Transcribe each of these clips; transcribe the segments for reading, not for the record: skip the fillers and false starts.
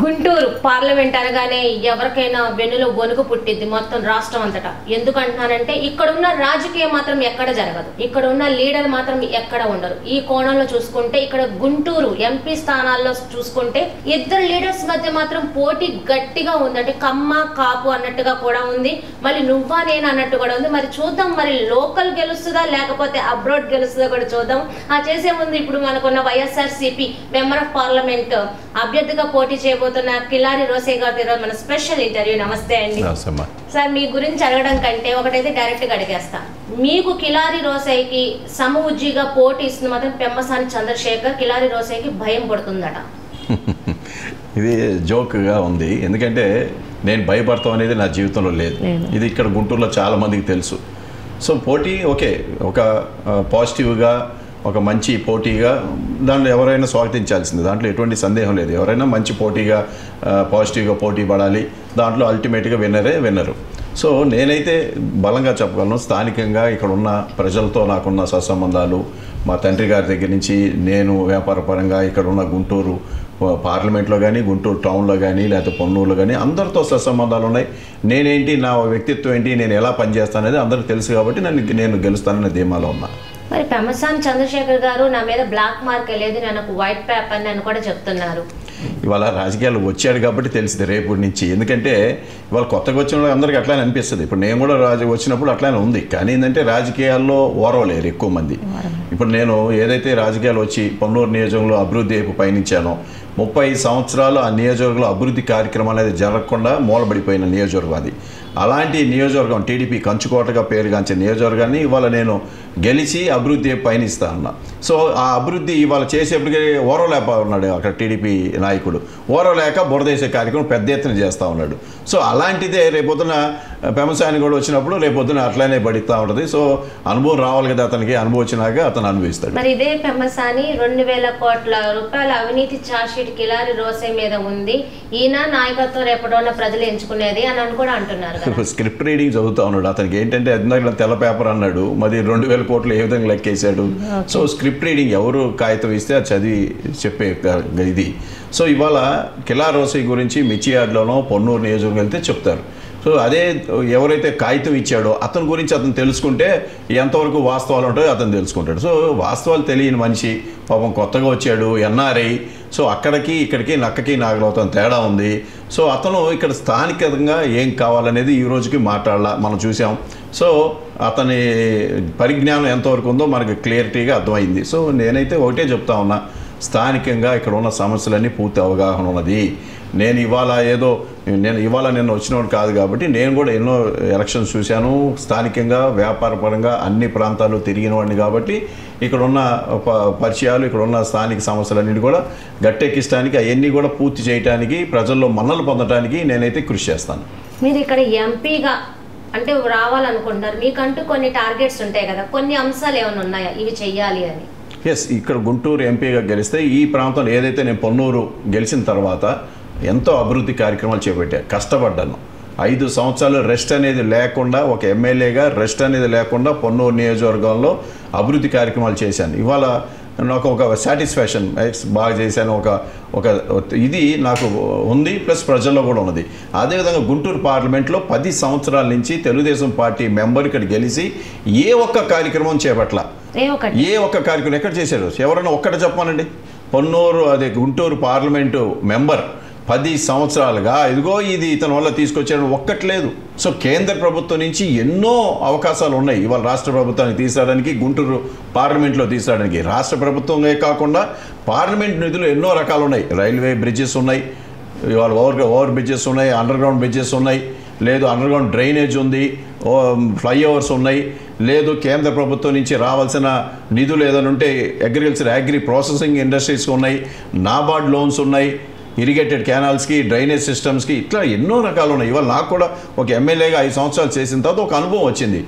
Guntur parliament అనగానే ఎవరికైనా వెన్నులో వణుకు పుట్టింది మొత్తం రాష్ట్రం అంతటా. ఎందుకంటున్నానంటే ఇక్కడ ఉన్న రాజకీయం మాత్రం ఎక్కడ జరగదు, ఇక్కడ ఉన్న లీడర్ మాత్రం ఎక్కడ ఉండరు. ఈ కోణంలో చూసుకుంటే ఇక్కడ గుంటూరు ఎంపీ స్థానాల్లో చూసుకుంటే ఇద్దరు లీడర్స్ మధ్య మాత్రం పోటీ గట్టిగా ఉంది. అంటే కమ్మ కాపు అన్నట్టుగా కూడా ఉంది, మళ్ళీ నువ్వా నేను అన్నట్టు కూడా ఉంది. మరి చూద్దాం, మరి లోకల్ గెలుస్తుందా లేకపోతే అబ్రాడ్ గెలుస్తుందా కూడా చూద్దాం. చేసే ముందు ఇప్పుడు మనకున్న వైఎస్ఆర్సీపీ మెంబర్ ఆఫ్ పార్లమెంట్ అభ్యర్థిగా పోటీ చేయబోతున్న కిలారి రోసయ్య గారితో మన స్పెషల్ ఇంటర్వ్యూ. నమస్తే అండి సార్. మీ గురించి అడగడం కంటే ఒకటైతే డైరెక్ట్ గా అడిగేస్తా, మీకు కిలారి రోసయ్యకి సమఉజ్జిగా పోటీ ఇస్తుంది మాత్రం పెమ్మసాని చంద్రశేఖర్, కిలారి రోసయ్యకి భయం పడుతుందట. ఇది జోక్గా ఉంది, ఎందుకంటే నేను భయపడతాం అనేది నా జీవితంలో లేదు. ఇది ఇక్కడ గుంటూరులో చాలా మందికి తెలుసు. సో పోటీ ఓకే, ఒక పాజిటివ్గా ఒక మంచి పోటీగా దాంట్లో ఎవరైనా స్వాగతించాల్సింది, దాంట్లో ఎటువంటి సందేహం లేదు. ఎవరైనా మంచి పోటీగా పాజిటివ్గా పోటీ పడాలి, దాంట్లో అల్టిమేట్గా విన్నరు. సో నేనైతే బలంగా చెప్పగలను, స్థానికంగా ఇక్కడ ఉన్న ప్రజలతో నాకున్న సత్సంబంధాలు, మా తండ్రి గారి దగ్గర నుంచి నేను వ్యాపారపరంగా ఇక్కడ ఉన్న గుంటూరు పార్లమెంట్లో కానీ, గుంటూరు టౌన్లో కానీ, లేకపోతే పొన్నూరులో కానీ అందరితో సత్సంబంధాలు ఉన్నాయి. నేనేంటి, నా వ్యక్తిత్వం ఏంటి, నేను ఎలా పనిచేస్తాను అనేది అందరికీ తెలుసు కాబట్టి నేను గెలుస్తాననే ధీమాలో ఉన్నా. మరి పెమ్మసాని చంద్రశేఖర్ గారు నా మీద బ్లాక్ మార్క్ లేదు, నేను ఒక వైట్ పేపర్ అని కూడా చెప్తున్నారు. ఇవాళ రాజకీయాలు వచ్చాడు కాబట్టి తెలిసింది రేపటి నుంచి. ఎందుకంటే ఇవాళ కొత్తగా వచ్చిన వాళ్ళు అందరికీ అట్లానే అనిపిస్తుంది. ఇప్పుడు నేను కూడా వచ్చినప్పుడు అట్లానే ఉంది. కానీ ఏంటంటే రాజకీయాల్లో ఓరవలేరు ఎక్కువ మంది. ఇప్పుడు నేను ఏదైతే రాజకీయాలు వచ్చి పొన్నూరు నియోజకవర్గంలో అభివృద్ధి వైపు పయనించానో, 35 సంవత్సరాలు ఆ నియోజకవర్గంలో అభివృద్ధి కార్యక్రమాలు అనేది జరగకుండా మూలబడిపోయిన నియోజకవర్గం అది. అలాంటి నియోజకవర్గం టీడీపీ కంచుకోటగా పేరుగాంచే నియోజకవర్గాన్ని ఇవాళ నేను గెలిచి అభివృద్ధి పయనిస్తా అన్నా. సో ఆ అభివృద్ధి ఇవాళ చేసేప్పటికీ ఓరవలేక ఉన్నాడు అక్కడ టీడీపీ నాయకుడు. ఓరవలేక బురదేసే కార్యక్రమం పెద్ద ఎత్తున చేస్తూ ఉన్నాడు. సో అలాంటిదే రేపొద్దున పెమ్మసాని కూడా వచ్చినప్పుడు రేపొద్దున అట్లనే పడిస్తూ ఉంటుంది. సో అనుభవం రావాలి కదా అతనికి, అనుభవం వచ్చినాక అతను అనుభవిస్తాడు. మరి ఇదే పెమ్మసాని 2000 కోట్ల రూపాయల అవినీతి ఛార్జ్షీట్ కిలారి రోసయ్య మీద ఉంది, ఈయన నాయకత్వం రేపటి ప్రజలు ఎంచుకునేది అని కూడా అంటున్నారు. స్క్రిప్ట్ రీడింగ్ చదువుతా ఉన్నాడు. అతనికి ఏంటంటే అది తెల్ల పేపర్ అన్నాడు, మరి 2000 కోట్లు ఏ విధంగా లెక్కేశాడు. సో స్క్రిప్ట్ రీడింగ్ ఎవరు కాగితం ఇస్తే అది చదివి చెప్పే ఇది. సో ఇవాళ కిలారి రోసయ్య గురించి మిర్చియార్డ్లోనో పొన్నూరు నియోజకవర్గం వెళ్తే చెప్తారు. సో అదే ఎవరైతే కాగితం ఇచ్చాడో అతని గురించి అతను తెలుసుకుంటే ఎంతవరకు వాస్తవాలు ఉంటాయో అతను తెలుసుకుంటాడు. సో వాస్తవాలు తెలియని మనిషి పాపం కొత్తగా వచ్చాడు, ఎన్ఆర్ఐ. సో అక్కడికి ఇక్కడికి నక్కకి నాగలవుతాం తేడా ఉంది. సో అతను ఇక్కడ స్థానికంగా ఏం కావాలనేది ఈ రోజుకి మనం చూసాం. సో అతని పరిజ్ఞానం ఎంతవరకు ఉందో మనకు క్లియరిటీగా అర్థమైంది. సో నేనైతే ఒకటే చెప్తా ఉన్నా, స్థానికంగా ఇక్కడ ఉన్న సమస్యలన్నీ పూర్తి అవగాహన ఉన్నది. నేను ఇవాళ నిన్న వచ్చినవాడు కాదు కాబట్టి నేను కూడా ఎన్నో ఎలక్షన్స్ చూశాను. స్థానికంగా వ్యాపారపరంగా అన్ని ప్రాంతాల్లో తిరిగిన వాడిని కాబట్టి ఇక్కడ ఉన్న పరిచయాలు, ఇక్కడ ఉన్న స్థానిక సమస్యలన్నిటి కూడా గట్టెక్కించడానికి, అవన్నీ కూడా పూర్తి చేయడానికి, ప్రజల్లో మన్నలు పొందడానికి నేనైతే కృషి చేస్తాను. మీరు ఇక్కడ ఎంపీగా అంటే రావాలనుకుంటున్నారు, మీకంటూ కొన్ని టార్గెట్స్ ఉంటాయి కదా, కొన్ని అంశాలు ఏమైనా ఉన్నాయా ఇవి చెయ్యాలి అని? ఎస్, ఇక్కడ గుంటూరు ఎంపీగా గెలిస్తే ఈ ప్రాంతంలో ఏదైతే నేను పొన్నూరు గెలిచిన తర్వాత ఎంతో అభివృద్ధి కార్యక్రమాలు చేపట్టాను, కష్టపడ్డాను. 5 సంవత్సరాలు రెస్ట్ అనేది లేకుండా, ఒక ఎమ్మెల్యేగా రెస్ట్ అనేది లేకుండా పొన్నూరు నియోజకవర్గంలో అభివృద్ధి కార్యక్రమాలు చేశాను. ఇవాళ నాకు ఒక సాటిస్ఫాక్షన్, బాగా చేశాను, ఒక ఇది నాకు ఉంది, ప్లస్ ప్రజల్లో కూడా ఉన్నది. అదేవిధంగా గుంటూరు పార్లమెంట్లో 10 సంవత్సరాల నుంచి తెలుగుదేశం పార్టీ మెంబర్ ఇక్కడ గెలిచి ఏ ఒక్క కార్యక్రమం చేపట్ల, ఏ ఒక్క కార్యక్రమం ఎక్కడ చేశారు? ఎవరైనా ఒక్కటి చెప్పానండి. పొన్నూరు అదే గుంటూరు పార్లమెంటు మెంబర్ 10 సంవత్సరాలుగా ఇదిగో ఇది ఇతని వల్ల తీసుకొచ్చాడు ఒక్కట్లేదు. సో కేంద్ర ప్రభుత్వం నుంచి ఎన్నో అవకాశాలు ఉన్నాయి ఇవాళ రాష్ట్ర ప్రభుత్వానికి తీసుకురావడానికి, గుంటూరు పార్లమెంట్లో తీసుకురావడానికి. రాష్ట్ర ప్రభుత్వమే కాకుండా పార్లమెంట్ నిధులు ఎన్నో రకాలు ఉన్నాయి. రైల్వే బ్రిడ్జెస్ ఉన్నాయి, ఇవాళ ఓవర్ బ్రిడ్జెస్ ఉన్నాయి, అండర్ గ్రౌండ్ బ్రిడ్జెస్ ఉన్నాయి, లేదు అండర్ గ్రౌండ్ డ్రైనేజ్ ఉంది, ఫ్లైఓవర్స్ ఉన్నాయి, లేదు కేంద్ర ప్రభుత్వం నుంచి రావాల్సిన నిధులు ఏదైనా ఉంటే అగ్రి ప్రాసెసింగ్ ఇండస్ట్రీస్ ఉన్నాయి, నాబార్డ్ లోన్స్ ఉన్నాయి, ఇరిగేటెడ్ కెనాల్స్కి, డ్రైనేజ్ సిస్టమ్స్కి, ఇట్లా ఎన్నో రకాలు ఉన్నాయి. ఇవాళ నాకు కూడా ఒక ఎమ్మెల్యేగా 5 సంవత్సరాలు చేసిన తర్వాత ఒక అనుభవం వచ్చింది.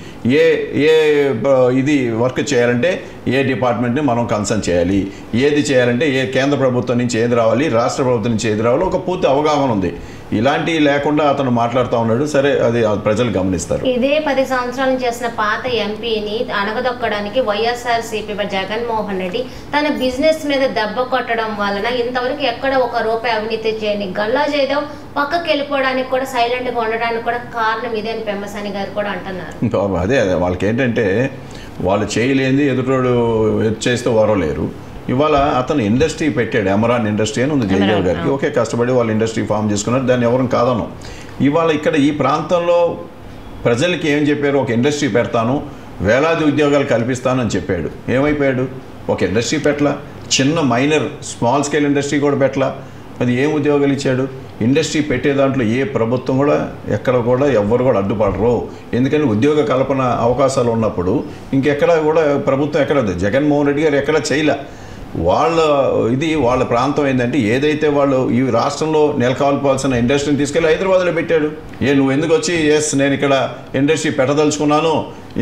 ఇది వర్క్ చేయాలంటే ఏ డిపార్ట్మెంట్ని మనం కన్సర్న్ చేయాలి, ఏది చేయాలంటే కేంద్ర ప్రభుత్వం నుంచి ఏది రావాలి, రాష్ట్ర ప్రభుత్వం నుంచి ఏది రావాలి, ఒక పూర్తి అవగాహన ఉంది. ఇలాంటివి లేకుండా అతను మాట్లాడుతూ ఉన్నాడు. సరే, అది ప్రజలు గమనిస్తారు. ఇదే 10 సంవత్సరాల నుంచి చేసిన పాత ఎంపీని అణగదొక్కడానికి వైఎస్ఆర్సీపీ జగన్మోహన్ రెడ్డి తన బిజినెస్ మీద దెబ్బ కొట్టడం వలన ఇంతవరకు ఎక్కడ 1 రూపాయి అవినీతి చేయని గల్లా జయదేవ్ పక్కకి వెళ్ళిపోవడానికి కూడా, సైలెంట్గా ఉండడానికి కూడా కారణం ఇదే అని పెమ్మసాని గారు కూడా అంటున్నారు. అదే వాళ్ళకి ఏంటంటే వాళ్ళు చేయలేంది ఎదుటోడు చేస్తే వరలేరు. ఇవాళ అతను ఇండస్ట్రీ పెట్టాడు, అమరాన్ ఇండస్ట్రీ అని ఉంది జయదేవ్ గారికి. ఓకే, కష్టపడి వాళ్ళు ఇండస్ట్రీ ఫామ్ చేసుకున్నారు, దాన్ని ఎవరు కాదను. ఇవాళ ఇక్కడ ఈ ప్రాంతంలో ప్రజలకి ఏం చెప్పారు, ఒక ఇండస్ట్రీ పెడతాను, వేలాది ఉద్యోగాలు కల్పిస్తానని చెప్పాడు. ఏమైపోయాడు? ఒక ఇండస్ట్రీ పెట్టలా, చిన్న మైనర్ స్మాల్ స్కేల్ ఇండస్ట్రీ కూడా పెట్టలా. అది ఏం ఉద్యోగాలు ఇచ్చాడు? ఇండస్ట్రీ పెట్టే దాంట్లో ఏ ప్రభుత్వం కూడా ఎక్కడ కూడా ఎవ్వరు కూడా అడ్డుపడరు. ఎందుకంటే ఉద్యోగ కల్పన అవకాశాలు ఉన్నప్పుడు ఇంకెక్కడ కూడా ప్రభుత్వం ఎక్కడ, జగన్మోహన్ రెడ్డి గారు ఎక్కడ చేయలే. వాళ్ళ ప్రాంతం ఏంటంటే ఏదైతే వాళ్ళు ఈ రాష్ట్రంలో నెలకొల్పాల్సిన ఇండస్ట్రీని తీసుకెళ్ళి హైదరాబాద్లో పెట్టాడు. నువ్వు ఎందుకు వచ్చి నేను ఇక్కడ ఇండస్ట్రీ పెట్టదలుచుకున్నాను,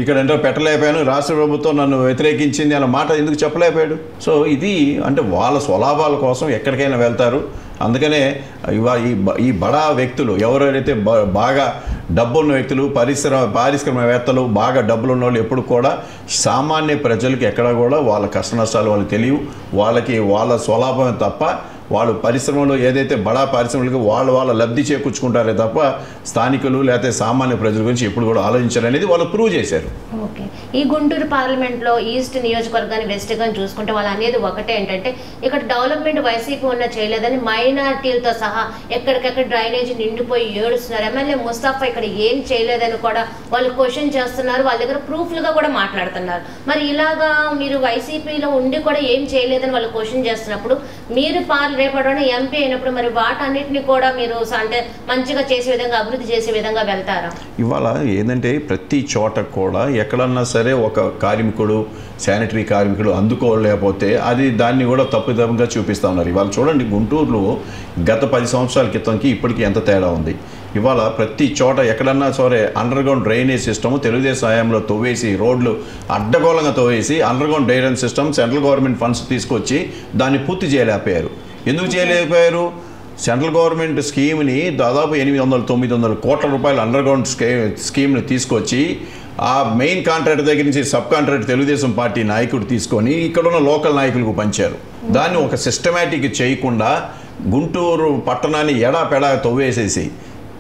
ఇక్కడ ఏంటో పెట్టలేకపోయాను, రాష్ట్ర ప్రభుత్వం నన్ను వ్యతిరేకించింది అన్న మాట ఎందుకు చెప్పలేకపోయాడు? సో ఇది అంటే వాళ్ళ స్వలాభాల కోసం ఎక్కడికైనా వెళ్తారు. అందుకనే ఈ బడా వ్యక్తులు ఎవరైతే బాగా డబ్బున్న వ్యక్తులు, పారిశ్రామికవేత్తలు, బాగా డబ్బులున్న వాళ్ళు ఎప్పుడు కూడా సామాన్య ప్రజలకు ఎక్కడ కూడా వాళ్ళ కష్ట నష్టాలు వాళ్ళకి తెలియవు. వాళ్ళ స్వలాభమే తప్ప వాళ్ళు పరిశ్రమలో ఏదైతే బడా పరిశ్రమలకు వాళ్ళ లబ్ధి చేకూర్చుకుంటారే తప్ప స్థానికులు లేకపోతే సామాన్య ప్రజల గురించి ఎప్పుడు కూడా ఆలోచించారనేది వాళ్ళు ప్రూవ్ చేశారు. ఓకే, ఈ గుంటూరు పార్లమెంట్లో ఈస్ట్ నియోజకవర్గాన్ని వెస్ట్గా చూసుకుంటే వాళ్ళు అనేది ఒకటే ఏంటంటే ఇక్కడ డెవలప్మెంట్ వైసీపీ ఉన్న చేయలేదని మైనార్టీలతో సహా ఎక్కడికెక్కడ డ్రైనేజీ నిండిపోయి ఏడుస్తున్నారు. ఎమ్మెల్యే ముస్తాఫా ఇక్కడ ఏం చేయలేదని కూడా వాళ్ళు క్వశ్చన్ చేస్తున్నారు, వాళ్ళ దగ్గర ప్రూఫ్లుగా కూడా మాట్లాడుతున్నారు. మరి ఇలాగా మీరు వైసీపీలో ఉండి కూడా ఏం చేయలేదని వాళ్ళు క్వశ్చన్ చేస్తున్నప్పుడు మీరు రేపటి ఎంపీ అయినప్పుడు మరి వాటన్నిటిని కూడా మీరు అంటే మంచిగా చేసే విధంగా, అభివృద్ధి చేసే విధంగా వెళ్తారా? ఇవాళ ఏంటంటే ప్రతి చోట కూడా ఎక్కడన్నా సరే ఒక కార్మికుడు, శానిటరీ కార్మికుడు అందుకోలేకపోతే దాన్ని కూడా తప్పుదమ్ముగా చూపిస్తూ ఉన్నారు. ఇవాళ చూడండి, గుంటూరులో గత 10 సంవత్సరాల క్రితంకి ఇప్పటికీ ఎంత తేడా ఉంది. ఇవాళ ప్రతి చోట ఎక్కడన్నా సరే అండర్గ్రౌండ్ డ్రైనేజ్ సిస్టమ్ తెలుగుదేశం హయాంలో తవ్వేసి, రోడ్లు అడ్డగోళంగా తవ్వేసి underground drainage system central government funds తీసుకొచ్చి దాన్ని పూర్తి చేయలేకపోయారు. ఎందుకు చేయలేకపోయారు? సెంట్రల్ గవర్నమెంట్ స్కీమ్ని దాదాపు 800-900 కోట్ల రూపాయల అండర్గ్రౌండ్ స్కీమ్ని తీసుకొచ్చి ఆ మెయిన్ కాంట్రాక్టర్ దగ్గర నుంచి సబ్ కాంట్రాక్టర్ తెలుగుదేశం పార్టీ నాయకుడు తీసుకొని ఇక్కడున్న లోకల్ నాయకులకు పంచారు. దాన్ని ఒక సిస్టమేటిక్ చేయకుండా గుంటూరు పట్టణాన్ని ఎడాపెడా తవ్వేసేసి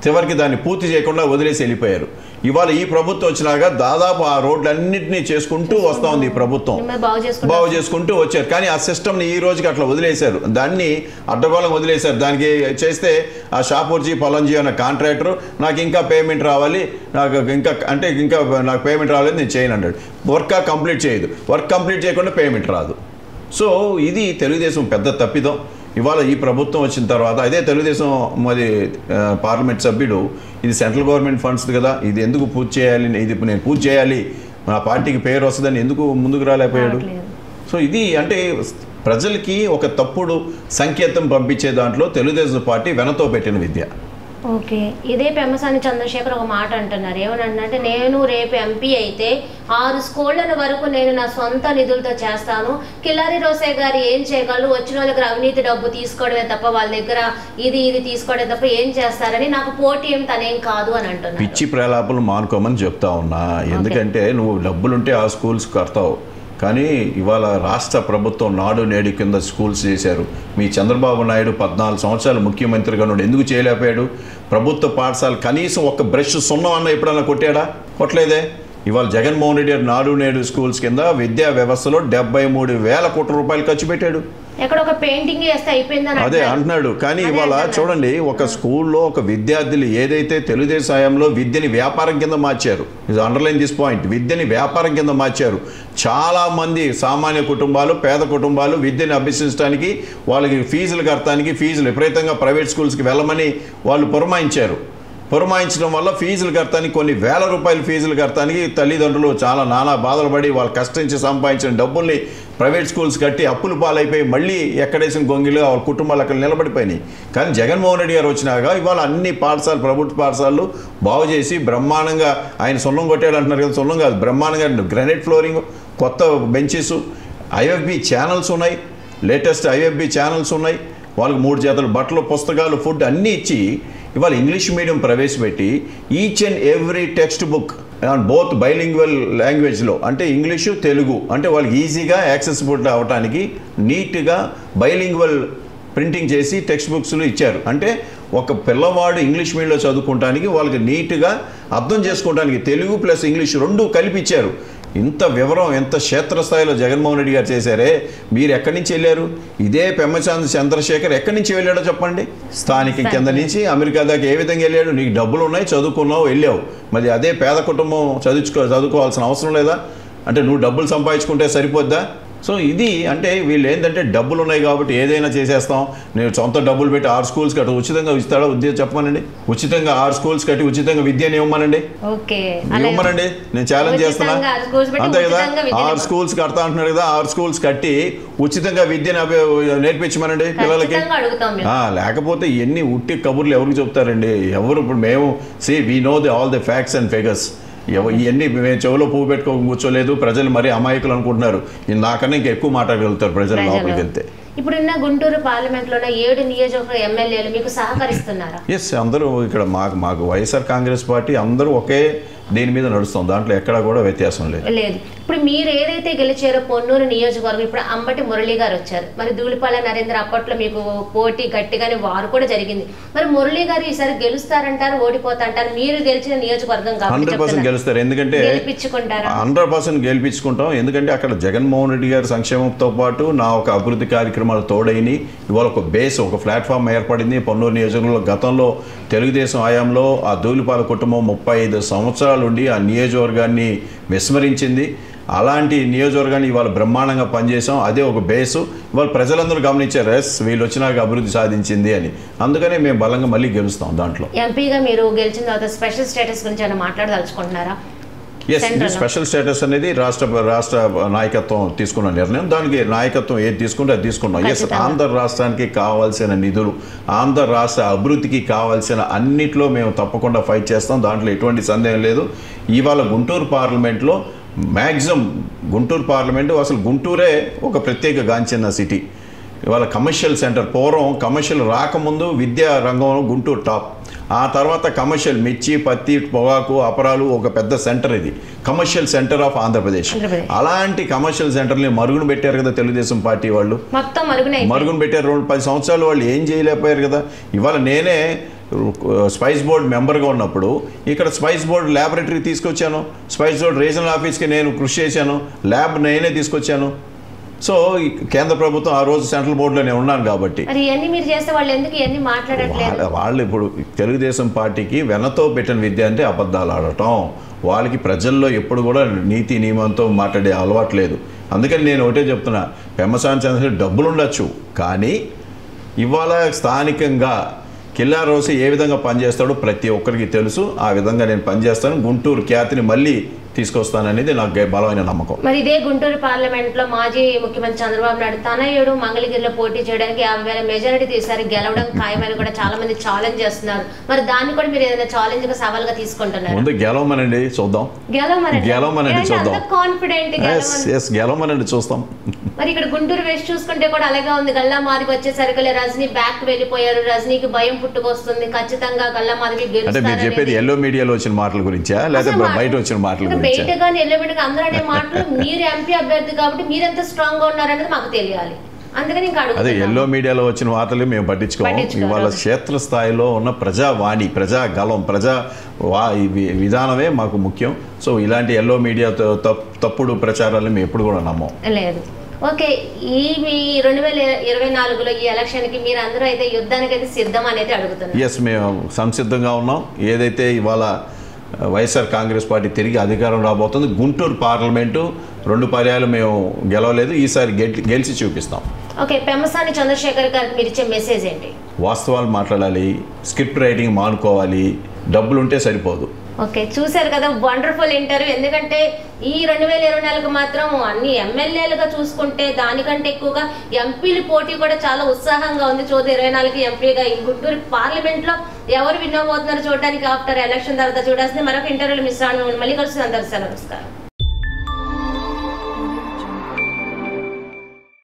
చివరికి దాన్ని పూర్తి చేయకుండా వదిలేసి వెళ్ళిపోయారు. ఇవాళ ఈ ప్రభుత్వం వచ్చినాక దాదాపు ఆ రోడ్లన్నింటినీ చేసుకుంటూ వస్తూ ఉంది ఈ ప్రభుత్వం, బాగు చేసుకుంటూ వచ్చారు. కానీ ఆ సిస్టమ్ని ఈ రోజుకి అట్లా వదిలేశారు, దాన్ని అడ్డగోళం వదిలేశారు. దానికి చేస్తే ఆ షాపూర్జీ పలంజీ అన్న కాంట్రాక్టర్ నాకు ఇంకా పేమెంట్ రావాలి, నాకు పేమెంట్ రాలేదు, నేను చేయను అన్నాడు. వర్క్ కంప్లీట్ చేయదు, వర్క్ కంప్లీట్ చేయకుండా పేమెంట్ రాదు. సో ఇది తెలుగుదేశం పెద్ద తప్పిదం. ఇవాళ ఈ ప్రభుత్వం వచ్చిన తర్వాత అదే తెలుగుదేశం మరి పార్లమెంట్ సభ్యుడు ఇది సెంట్రల్ గవర్నమెంట్ ఫండ్స్ కదా, ఇది ఎందుకు పూర్తి చేయాలి, ఇది నేను పూర్తి చేయాలి, నా పార్టీకి పేరు వస్తుందని ఎందుకు ముందుకు రాలేకపోయాడు? సో ఇది అంటే ప్రజలకి ఒక తప్పుడు సంకేతం పంపించే దాంట్లో తెలుగుదేశం పార్టీ వెనతో పెట్టిన విద్య. ఓకే, ఇదే పెమ్మసాని చంద్రశేఖర్ ఒక మాట అంటున్నారు. ఏమనంటే నేను రేపు ఎంపీ అయితే 6 స్కూళ్ళ వరకు నేను నా సొంత నిధులతో చేస్తాను. కిలారి రోసే గారు ఏం చేయగలరు, వచ్చిన వాళ్ళ దగ్గర అవినీతి డబ్బు తీసుకోవడమే తప్ప వాళ్ళ దగ్గర ఇది తీసుకోవడమే తప్ప ఏం చేస్తారని, నాకు పోటీ ఏం తనేం కాదు అని అంటున్నారు. పిచ్చి ప్రలాపలు మానుకోమని చెప్తా ఉన్నా. ఎందుకంటే నువ్వు డబ్బులుంటే ఆ స్కూల్స్ కడతావు, కానీ ఇవాళ రాష్ట్ర ప్రభుత్వం నాడు నేడు కింద స్కూల్స్ చేశారు. మీ చంద్రబాబు నాయుడు 14 సంవత్సరాలు ముఖ్యమంత్రిగా ఉన్నాడు, ఎందుకు చేయలేకపోయాడు? ప్రభుత్వ పాఠశాల కనీసం ఒక బ్రష్ సున్నం అన్న ఎప్పుడన్నా కొట్టాడా? కొట్టలేదే. ఇవాళ జగన్మోహన్ రెడ్డి గారు నాడు నేడు స్కూల్స్ కింద విద్యా వ్యవస్థలో 73,000 కోట్ల రూపాయలు ఖర్చు పెట్టాడు. అదే అంటున్నాడు. కానీ ఇవాళ చూడండి, ఒక స్కూల్లో ఒక విద్యార్థులు ఏదైతే తెలుగుదేశం హయాంలో విద్యని వ్యాపారం కింద మార్చారు, ఇది అండర్లైన్ దిస్ పాయింట్, విద్యని వ్యాపారం కింద మార్చారు. చాలా మంది సామాన్య కుటుంబాలు, పేద కుటుంబాలు విద్యని అభ్యసించడానికి వాళ్ళకి ఫీజులు కట్టడానికి ఫీజులు విపరీతంగా ప్రైవేట్ స్కూల్స్కి వెళ్ళమని వాళ్ళు పురమాయించడం వల్ల ఫీజులు కట్టడానికి కొన్ని వేల రూపాయలు ఫీజులు కట్టడానికి తల్లిదండ్రులు చాలా నానా బాధలు పడి వాళ్ళు కష్టించి సంపాదించిన డబ్బుల్ని ప్రైవేట్ స్కూల్స్ కట్టి అప్పులు పాలైపోయి మళ్ళీ ఎక్కడేసిన గొంగిలు వాళ్ళ కుటుంబాలు అక్కడ నిలబడిపోయినాయి. కానీ జగన్మోహన్ రెడ్డి గారు వచ్చినాక ఇవాళ అన్ని పాఠశాలలు, ప్రభుత్వ పాఠశాలలు బాగు చేసి బ్రహ్మాండంగా, ఆయన సొన్నం కొట్టాడు అంటున్నారు కదా, సొన్నం కాదు, బ్రహ్మాండంగా గ్రానైట్ ఫ్లోరింగ్, కొత్త బెంచెస్, ఐఎఫ్బి ఛానల్స్ ఉన్నాయి, లేటెస్ట్ ఐఎఫ్బి ఛానల్స్ ఉన్నాయి. వాళ్ళకి 3 జతలు బట్టలు, పుస్తకాలు, ఫుడ్ అన్నీ ఇచ్చి ఇవాళ ఇంగ్లీష్ మీడియం ప్రవేశపెట్టి each and every text book both bilingual లాంగ్వేజ్లో, అంటే ఇంగ్లీషు తెలుగు, అంటే వాళ్ళకి ఈజీగా యాక్సెసిబుల్ అవ్వటానికి నీట్గా బైలింగ్వల్ ప్రింటింగ్ చేసి టెక్స్ట్ బుక్స్లు ఇచ్చారు. అంటే ఒక పిల్లవాడు ఇంగ్లీష్ మీడియంలో చదువుకోవటానికి వాళ్ళకి నీట్గా అర్థం చేసుకోవడానికి తెలుగు ప్లస్ ఇంగ్లీష్ 2 కలిపి ఇచ్చారు. ఇంత వివరం ఎంత క్షేత్రస్థాయిలో జగన్మోహన్ రెడ్డి గారు చేశారే. మీరు ఎక్కడి నుంచి వెళ్ళారు? ఇదే పెమ్మసాని చంద్రశేఖర్ ఎక్కడి నుంచి వెళ్ళాడో చెప్పండి. స్థానిక కింద నుంచి అమెరికా దాకా ఏ విధంగా వెళ్ళాడు? నీకు డబ్బులు ఉన్నాయి, చదువుకున్నావు, వెళ్ళావు. మరి అదే పేద కుటుంబం చదువుకోవాల్సిన అవసరం లేదా? అంటే నువ్వు డబ్బులు సంపాదించుకుంటే సరిపోద్దా? సో ఇది అంటే వీళ్ళు ఏంటంటే డబ్బులు ఉన్నాయి కాబట్టి ఏదైనా చేసేస్తాం, నేను సొంత డబ్బులు పెట్టి 6 స్కూల్స్ కట్టి ఉచితంగా ఇస్తాడా విద్య చెప్పమనండి. ఉచితంగా 6 స్కూల్స్ కట్టి ఉచితంగా విద్యను ఇవ్వమనండి, ఇవ్వమనండి. నేను ఛాలెంజ్ చేస్తున్నా. అంతే కదా, 6 స్కూల్స్ కడతా అంటున్నారు కదా, 6 స్కూల్స్ కట్టి ఉచితంగా విద్యను నేర్పించమనండి పిల్లలకి. లేకపోతే ఎన్ని ఉట్టి కబుర్లు ఎవరికి చెప్తారండి? ఎవరు ఇప్పుడు మేము we know all the facts and figures. ఇవన్నీ మేము చెవిలో పువ్వు పెట్టుకోక కూర్చోలేదు. ప్రజలు మరీ అమాయకులు అనుకుంటున్నారు. నాకన్నా ఇంకా ఎక్కువ మాట్లాడగలుగుతారు ప్రజలు లోపలికి వెళ్తే. ఇప్పుడున్న గుంటూరు పార్లమెంట్లోనే 7 నియోజకవర్గ ఎమ్మెల్యేలు మీకు సహకరిస్తున్నారా? ఎస్, అందరూ ఇక్కడ మాకు వైఎస్ఆర్ కాంగ్రెస్ పార్టీ అందరూ ఒకే దీని మీద నడుస్తాం. దాంట్లో ఎక్కడా కూడా వ్యత్యాసం లేదు. ఇప్పుడు మీరు ఏదైతే గెలిచారో పొన్నూరు నియోజకవర్గం, ఇప్పుడు అంబటి మురళి గారు వచ్చారు. మరి ధూళిపాల నరేంద్ర అప్పట్లో మీకు పోటీ గట్టిగానే వారు కూడా జరిగింది. మరి మురళి గారు ఈసారి గెలుస్తారంటారు, ఓడిపోతా అంటారు? మీరు గెలిచిన నియోజకవర్గం 100% గెలుస్తారు. ఎందుకంటే 100% గెలిపించుకుంటాం. ఎందుకంటే అక్కడ జగన్మోహన్ రెడ్డి గారి సంక్షేమంతో పాటు నా ఒక అభివృద్ధి కార్యక్రమాలు తోడైని ఇవాళ ఒక బేస్, ఒక ప్లాట్ఫామ్ ఏర్పడింది పొన్నూరు నియోజకవర్గంలో. గతంలో తెలుగుదేశం హయాంలో ఆ ధూళిపాల కుటుంబం 35 సంవత్సరాలు ఉండి ఆ నియోజకవర్గాన్ని విస్మరించింది. అలాంటి నియోజకవర్గాన్ని ఇవాళ బ్రహ్మాండంగా పనిచేసాం. అదే ఒక బేసు. ఇవాళ ప్రజలందరూ గమనించారు, ఎస్ వీళ్ళు వచ్చినాక అభివృద్ధి సాధించింది అని. అందుకనే మేము బలంగా మళ్ళీ గెలుస్తాం. దాంట్లో ఎంపీగా మీరు గెలిచిన తర్వాత స్పెషల్ స్టేటస్ గురించి ఏమైనా మాట్లాడదలుచుకుంటున్నారా? ఎస్, ఇది స్పెషల్ స్టేటస్ అనేది రాష్ట్ర నాయకత్వం తీసుకున్న నిర్ణయం. దానికి నాయకత్వం ఏది తీసుకుంటే అది తీసుకున్నాం. ఎస్, ఆంధ్ర రాష్ట్రానికి కావాల్సిన నిధులు, ఆంధ్ర రాష్ట్ర అభివృద్ధికి కావాల్సిన అన్నిట్లో మేము తప్పకుండా ఫైట్ చేస్తాం. దాంట్లో ఎటువంటి సందేహం లేదు. ఇవాళ గుంటూరు పార్లమెంట్లో మ్యాక్సిమం గుంటూరు పార్లమెంటు అసలు గుంటూరే ఒక ప్రత్యేక గాంచిన సిటీ. ఇవాళ కమర్షియల్ సెంటర్. పూర్వం కమర్షియల్ రాకముందు విద్యా రంగంలో గుంటూరు టాప్. ఆ తర్వాత కమర్షియల్ మిర్చి, పత్తి, పొగాకు, అపరాలు ఒక పెద్ద సెంటర్. ఇది కమర్షియల్ సెంటర్ ఆఫ్ ఆంధ్రప్రదేశ్. అలాంటి కమర్షియల్ సెంటర్ని మరుగున పెట్టారు కదా తెలుగుదేశం పార్టీ వాళ్ళు. మరుగున పెట్టారు. 10 సంవత్సరాలు వాళ్ళు ఏం చేయలేకపోయారు కదా. ఇవాళ నేనే స్పైస్ బోర్డ్ మెంబర్గా ఉన్నప్పుడు ఇక్కడ స్పైస్ బోర్డ్ ల్యాబొరేటరీ తీసుకొచ్చాను. స్పైస్ బోర్డ్ రీజనల్ ఆఫీస్కి నేను కృషి చేశాను. ల్యాబ్ నేనే తీసుకొచ్చాను. సో కేంద్ర ప్రభుత్వం ఆ రోజు సెంట్రల్ బోర్డులో నేను ఉన్నాను కాబట్టి వాళ్ళు ఇప్పుడు తెలుగుదేశం పార్టీకి వెనతో పెట్టిన విద్య అంటే అబద్ధాలు ఆడటం. వాళ్ళకి ప్రజల్లో ఎప్పుడు కూడా నీతి నియమంతో మాట్లాడే అలవాటు లేదు. అందుకని నేను ఒకటే చెప్తున్నా, పెమ్మసాని చంద్రశేఖర్ డబ్బులు ఉండొచ్చు, కానీ ఇవాళ స్థానికంగా కిల్లా రోసి ఏ విధంగా పనిచేస్తాడో ప్రతి ఒక్కరికి తెలుసు. ఆ విధంగా నేను పనిచేస్తాను. గుంటూరు ఖ్యాతిని మళ్ళీ తీసుకొస్తాననేది నాకు బలమైన నమ్మకం. మరి ఇదే గుంటూరు పార్లమెంట్ లో మాజీ ముఖ్యమంత్రి చంద్రబాబు నాయుడు తనయుడు మంగళగిరిలో పోటీ చేయడానికి 50,000 మెజారిటీ తీసారి గెలవడం ఖాయమని కూడా చాలా మంది ఛాలెంజ్ చేస్తున్నారు. మరి దాన్ని కూడా మీరు ఏదైనా ఛాలెంజ్ గా సవాల్ గా తీసుకుంటున్నారు? ముందు గెలవమనండి చూద్దాం. గెలవమనండి చూద్దాం. కాన్ఫిడెంట్ గెలవమనండి చూస్తాం. మరి ఇక్కడ గుంటూరు వేస్ట్ చూసుకుంటే కూడా అలాగే ఉంది. గల్లా మాదికి వచ్చేసరికి రజనీ బ్యాక్ వెళ్ళిపోయారు. రజనీకి భయం పుట్టుకొస్తుంది. ఖచ్చితంగా గల్లా మాదికి అంటే మీరు చెప్పేది ఎల్లో మీడియాలో వచ్చిన మాటల గురించా లేకపోతే బయట వచ్చిన మాటల గురించా? బయట కానీ ఎల్లో మీడియా అందరూ అనే మాటలు మీరు ఎంపీ అభ్యర్థి కాబట్టి మీరు ఎంత స్ట్రాంగ్ గా ఉన్నారనేది మాకు తెలియాలి. అందుకని అదే ఎల్లో మీడియాలో వచ్చిన వార్తలు మేము పట్టించుకోము. ఇవాళ క్షేత్రస్థాయిలో ఉన్న ప్రజావాణి, ప్రజాగలం, విధానమే మాకు ముఖ్యం. సో ఇలాంటి ఎల్లో మీడియా తప్పుడు ప్రచారాలను మేము ఎప్పుడు కూడా నమ్మం. లేదు. ఓకే, ఈ 2024లో ఈ ఎలక్షన్ కి మీరు అందరూ అయితే యుద్ధానికి అయితే సిద్ధం అనేది అడుగుతున్నారు? ఎస్, మేము సంసిద్ధంగా ఉన్నాం. ఏదైతే ఇవాళ వైఎస్ఆర్ కాంగ్రెస్ పార్టీ తిరిగి అధికారం రాబోతుంది. గుంటూరు పార్లమెంటు 2 పర్యాలు మేము గెలవలేదు, ఈసారి గెలిచి చూపిస్తాం. ఓకే, పెమ్మసాని చంద్రశేఖర్ గారికి మీరు ఇచ్చే మెసేజ్ ఏంటి? వాస్తవాలు మాట్లాడాలి, స్క్రిప్ట్ రైటింగ్ మానుకోవాలి, డబ్బులుంటే సరిపోదు. ఓకే, చూశారు కదా, వండర్ఫుల్ ఇంటర్వ్యూ. ఎందుకంటే ఈ 2024కు మాత్రం అన్ని ఎమ్మెల్యేలుగా చూసుకుంటే దానికంటే ఎక్కువగా ఎంపీల పోటీ కూడా చాలా ఉత్సాహంగా ఉంది. 24 ఎంపీగా ఈ గుంటూరు పార్లమెంట్ లో ఎవరు విన్ అవబోతున్నారో చూడడానికి ఆఫ్టర్ ఎలక్షన్ తర్వాత చూడాల్సింది. మరొక ఇంటర్వ్యూలో మిస్ మళ్ళీ కలుస్తుంది. అందరూ నమస్కారం.